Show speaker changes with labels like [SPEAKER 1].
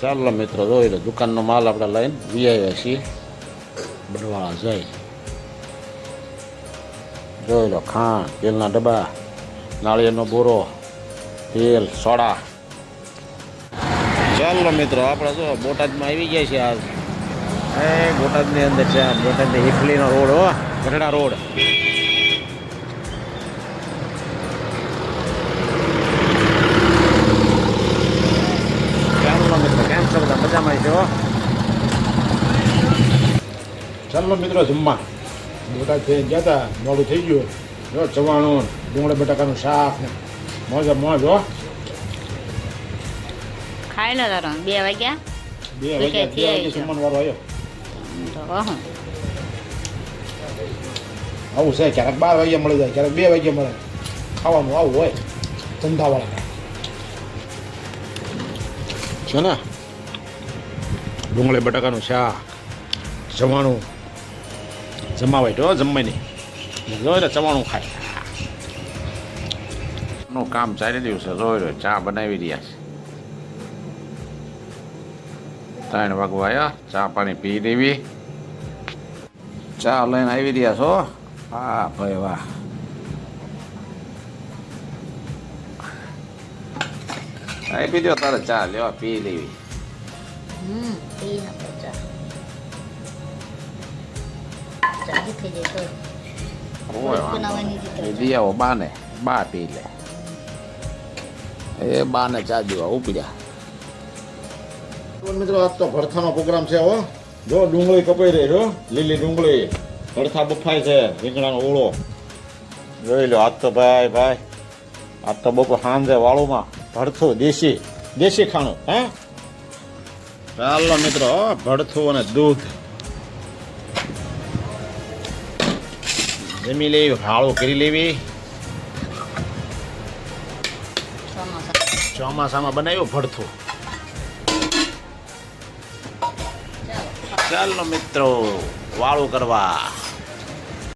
[SPEAKER 1] ચાલો મિત્રો જોઈ લો દુકાનનો માલ આપણે લઈને આવ્યા છીએ બડવાળા જાય જોઈ લો ખાંડ તેલના ડબ્બા નાળિયેરનો બોરો તેલ સોડા ચાલો મિત્રો આપણે જો બોટાદમાં આવી ગયા છીએ આજ બોટાદની અંદર છે બોટાદની હિફલીનો રોડ હો ગઢડા રોડ ચાલો મિત્રો કેમ છો બધા મજામાં છો ચાલો મિત્રો જમવા બોટાદ થઈ ગયા હતા મોડું થઈ ગયું જો ચવાણું ડુંગળી બટાકાનું શાક ને મોજ મોજ હો
[SPEAKER 2] ખાઈ લો તારો 2 વાગ્યા
[SPEAKER 1] 2 વાગ્યા જમવાનો વારો આવ્યો
[SPEAKER 2] તો
[SPEAKER 1] આવું છે ક્યારેક 12 વાગ્યા મળી જાય ક્યારેક 2 વાગ્યા મળે ખાવાનું આવું હોય ધંધાવાળા છે ને ડુંગળી બટાકાનું શાક ચવાણું જમાવાય તો જમવાની જોઈ રે ચવાણું ખાય નું કામ ચાલી રહ્યું છે જોઈ રહ્યો ચા બનાવી રહ્યા છે 3 વાગવા આવ્યા ચા પાણી પી લેવી ચા લઈને આવી રહ્યા છો હા ભાઈ વાહ આપી દો તારે ચા લેવા પી લેવી
[SPEAKER 2] પી નાખો ચા થઈ જાય તો
[SPEAKER 1] દિયાઓ બાને બા પી લે એ બાને ચા દેવા ઉપડ્યા મિત્રો આજ તો ભરથાનો પ્રોગ્રામ છે હો જો ડુંગળી કપાઈ રહી જો લીલી ડુંગળી ભરથા બફાય છે રીંગણાનો ઓળો જોઈ લો આજ તો ભાઈ આજ તો બપોર સાંજે વાળુમાં ભરથું દેશી ખાણું હે ચાલો મિત્રો ભરથું અને દૂધ જમી લેવી હાળું કરી લેવી ચોમાસામાં બનાવ્યું ભરથું ચાલો મિત્રો વાળું કરવા